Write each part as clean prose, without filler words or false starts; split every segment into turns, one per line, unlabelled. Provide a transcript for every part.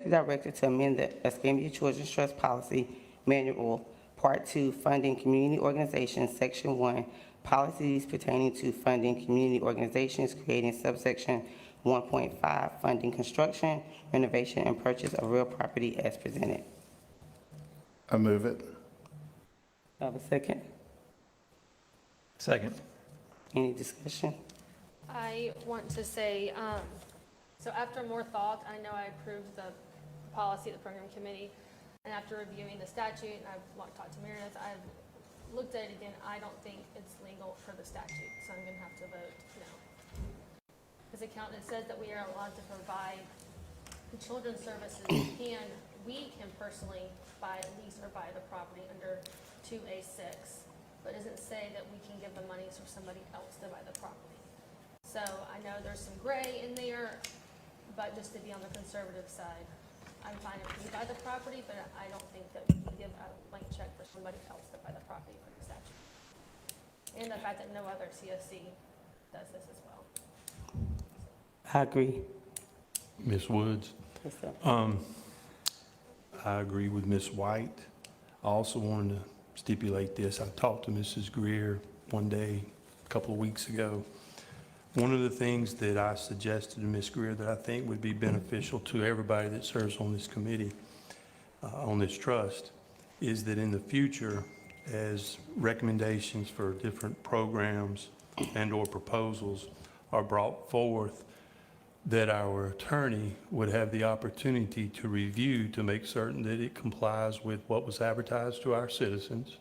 Director to amend the Escambia Children's Trust Policy Manual, Part 2, Funding Community Organizations, Section 1, Policies pertaining to funding community organizations, creating subsection 1.5, Funding construction, renovation, and purchase of real property as presented.
I move it.
Do I have a second?
Second.
Any discussion?
I want to say, so after more thought, I know I approved the policy of the program committee, and after reviewing the statute, and I've talked to Meredith, I've looked at it again. I don't think it's legal for the statute, so I'm going to have to vote no. Because it says that we are allowed to provide children's services, and we can personally buy, lease, or buy the property under 2A6, but it doesn't say that we can give the monies for somebody else to buy the property. So I know there's some gray in there, but just to be on the conservative side, I'm fine if we buy the property, but I don't think that we can give a blank check for somebody else to buy the property for the statute. And the fact that no other CSC does this as well.
I agree.
Ms. Woods?
Yes, sir.
I agree with Ms. White. I also wanted to stipulate this. I talked to Mrs. Greer one day, a couple of weeks ago. One of the things that I suggested to Ms. Greer that I think would be beneficial to everybody that serves on this committee, on this trust, is that in the future, as recommendations for different programs and/or proposals are brought forth, that our attorney would have the opportunity to review to make certain that it complies with what was advertised to our citizens,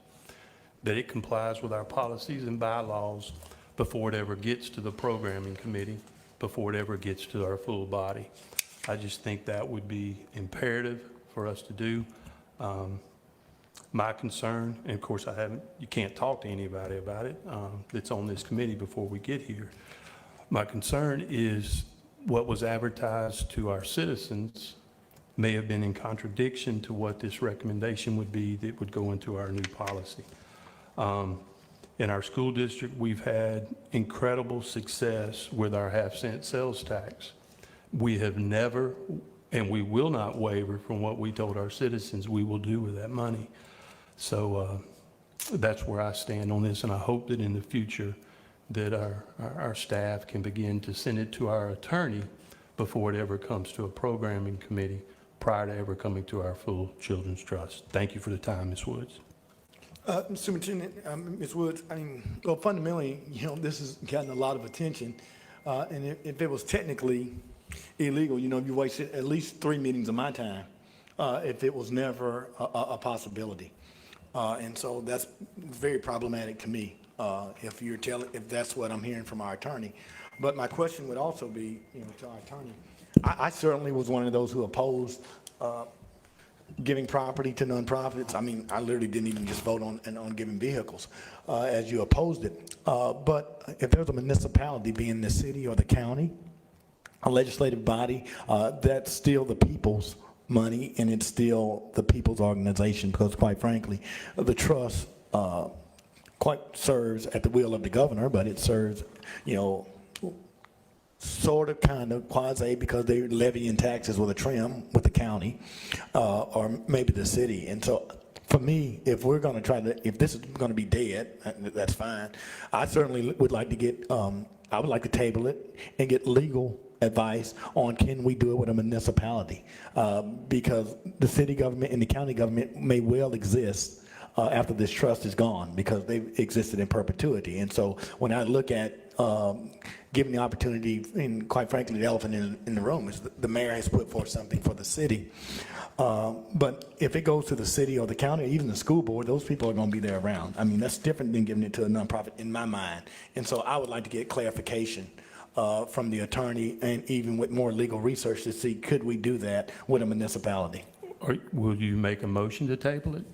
that it complies with our policies and bylaws before it ever gets to the programming committee, before it ever gets to our full body. I just think that would be imperative for us to do. My concern, and of course you can't talk to anybody about it that's on this committee before we get here. My concern is what was advertised to our citizens may have been in contradiction to what this recommendation would be that would go into our new policy. In our school district, we've had incredible success with our half-cent sales tax. We have never, and we will not waver from what we told our citizens we will do with that money. So that's where I stand on this, and I hope that in the future that our staff can begin to send it to our attorney before it ever comes to a programming committee, prior to ever coming to our full children's trust. Thank you for the time, Ms. Woods.
Superintendent, Ms. Woods, I mean, well, fundamentally, this has gotten a lot of attention. And if it was technically illegal, you wasted at least 3 meetings of my time if it was never a possibility. And so that's very problematic to me if that's what I'm hearing from our attorney. But my question would also be, to our attorney, I certainly was one of those who opposed giving property to nonprofits. I mean, I literally didn't even just vote on giving vehicles as you opposed it. But if there's a municipality, being the city or the county, a legislative body, that's still the people's money, and it's still the people's organization, because quite frankly, the trust quite serves at the will of the governor, but it serves, sort of, kind of, quasi, because they're levying taxes with a trim with the county or maybe the city. And so for me, if we're going to if this is going to be dead, that's fine. I certainly would like to get, I would like to table it and get legal advice on can we do it with a municipality, because the city government and the county government may well exist after this trust is gone, because they've existed in perpetuity. And so when I look at giving the opportunity, and quite frankly, the elephant in the room is the mayor has put forth something for the city. But if it goes to the city or the county or even the school board, those people are going to be there around. I mean, that's different than giving it to a nonprofit in my mind. And so I would like to get clarification from the attorney, and even with more legal research, to see could we do that with a municipality.
Or will you make a motion to table it?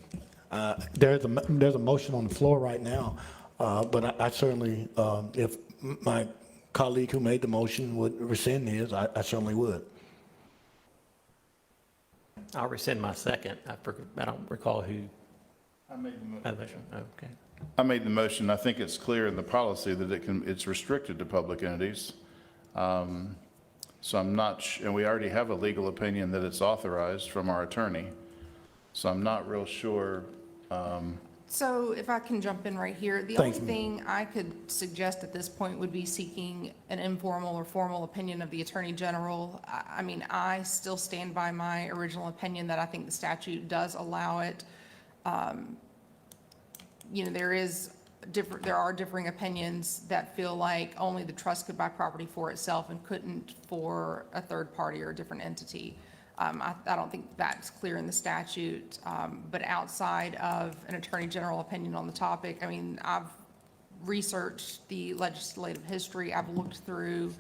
There's a motion on the floor right now, but I certainly, if my colleague who made the motion would rescind his, I certainly would.
I'll rescind my second. I don't recall who.
I made the motion.
Oh, okay.
I made the motion. I think it's clear in the policy that it's restricted to public entities. So I'm not, and we already have a legal opinion that it's authorized from our attorney. So I'm not real sure.
So if I can jump in right here, the
Thanks,
only thing I could suggest at this point would be seeking an informal or formal opinion of the Attorney General. I mean, I still stand by my original opinion that I think the statute does allow it. You know, there are differing opinions that feel like only the trust could buy property for itself and couldn't for a third party or a different entity. I don't think that's clear in the statute, but outside of an Attorney General opinion on the topic, I mean, I've researched the legislative history, I've looked through,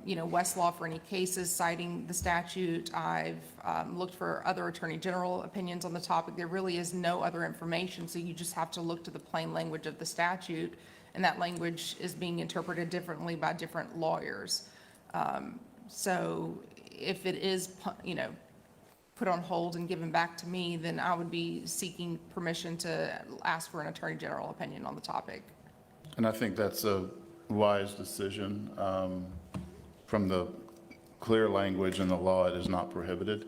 you know, Westlaw for any cases citing the statute, I've looked for other Attorney General opinions on the topic. There really is no other information, so you just have to look to the plain language of the statute, and that language is being interpreted differently by different lawyers. So if it is, you know, put on hold and given back to me, then I would be seeking permission to ask for an Attorney General opinion on the topic.
And I think that's a wise decision. From the clear language in the law, it is not prohibited.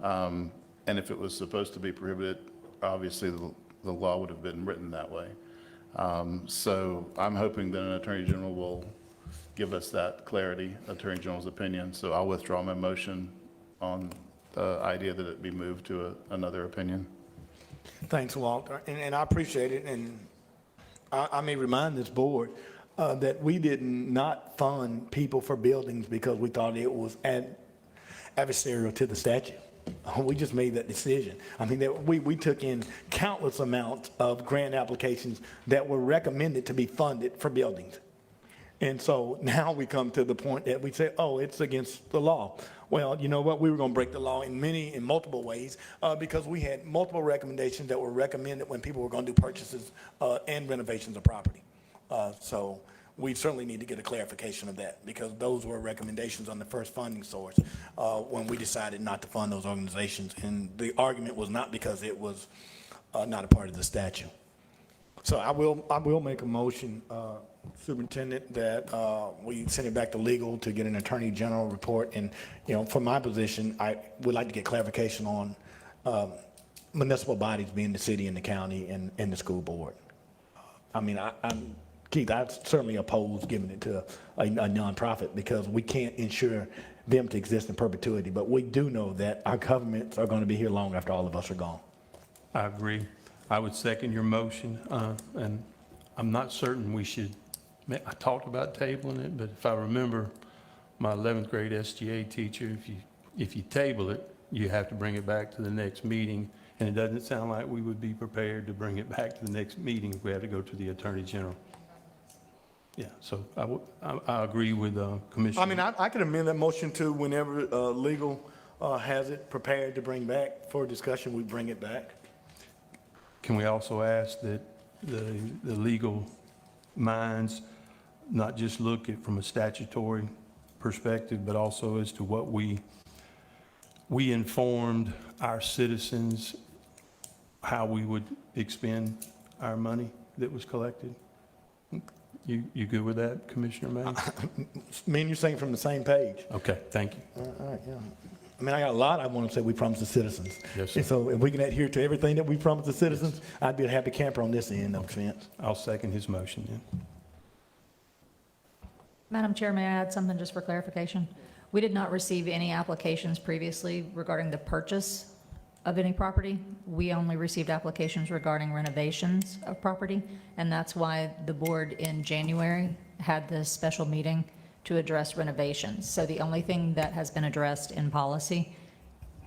And if it was supposed to be prohibited, obviously the law would have been written that way. So I'm hoping that an Attorney General will give us that clarity, Attorney General's opinion. So I'll withdraw my motion on the idea that it be moved to another opinion.
Thanks, Walter, and I appreciate it, and I may remind this board that we did not fund people for buildings because we thought it was adversarial to the statute. We just made that decision. I mean, we took in countless amounts of grant applications that were recommended to be funded for buildings. And so now we come to the point that we say, oh, it's against the law. Well, you know what? We were going to break the law in multiple ways because we had multiple recommendations that were recommended when people were going to do purchases and renovations of property. So we certainly need to get a clarification of that because those were recommendations on the first funding source when we decided not to fund those organizations. And the argument was not because it was not a part of the statute. So I will make a motion, Superintendent, that we send it back to legal to get an Attorney General report. And, you know, from my position, I would like to get clarification on municipal bodies being the city and the county and the school board. I mean, Keith, I certainly oppose giving it to a nonprofit because we can't ensure them to exist in perpetuity. But we do know that our governments are going to be here long after all of us are gone.
I agree. I would second your motion, and I'm not certain we should, I talked about tabling it, but if I remember my 11th grade SGA teacher, if you table it, you have to bring it back to the next meeting, and it doesn't sound like we would be prepared to bring it back to the next meeting if we had to go to the Attorney General. Yeah, so I agree with Commissioner.
I mean, I could amend that motion to whenever legal has it prepared to bring back for discussion, we bring it back.
Can we also ask that the legal minds not just look at from a statutory perspective, but also as to what we informed our citizens how we would expend our money that was collected? You good with that, Commissioner May?
Me and you saying from the same page.
Okay, thank you.
All right, yeah. I mean, I got a lot I want to say we promised the citizens.
Yes, sir.
And so if we can adhere to everything that we promised the citizens, I'd be a happy camper on this end, no offense.
I'll second his motion then.
Madam Chair, may I add something just for clarification? We did not receive any applications previously regarding the purchase of any property. We only received applications regarding renovations of property, and that's why the board in January had this special meeting to address renovations. So the only thing that has been addressed in policy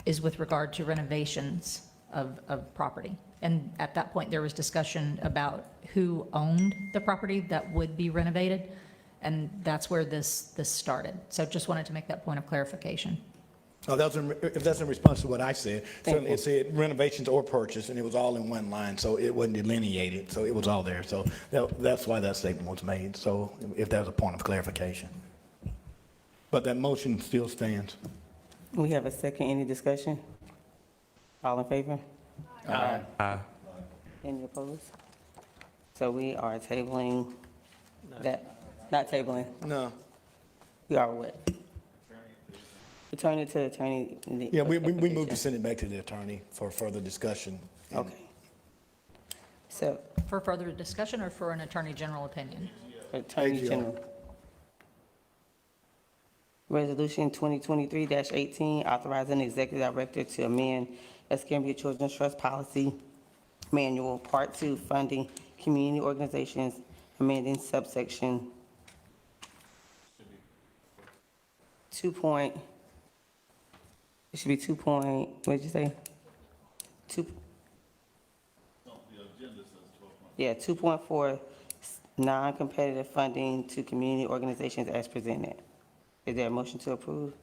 is with regard to renovations of property. And at that point, there was discussion about who owned the property that would be renovated, and that's where this started. So just wanted to make that point of clarification.
Oh, if that's in response to what I said, certainly it said renovations or purchase, and it was all in one line, so it wasn't delineated, so it was all there. So that's why that statement was made, so if there's a point of clarification. But that motion still stands.
We have a second. Any discussion? All in favor?
Aye.
Any opposed? So we are tabling that, not tabling.
No.
We are what? Return it to the attorney.
Yeah, we moved to send it back to the attorney for further discussion.
Okay. So,
For further discussion or for an Attorney General opinion?
Attorney
AGR.
General. Resolution 2023-18, authorizing the executive director to amend Escambia Children's Trust Policy Manual, Part 2, funding community organizations, amending subsection 2 point, it should be 2 point, what did you say? 2. Yeah, 2.4, non-competitive funding to community organizations as presented. Is there a motion to approve?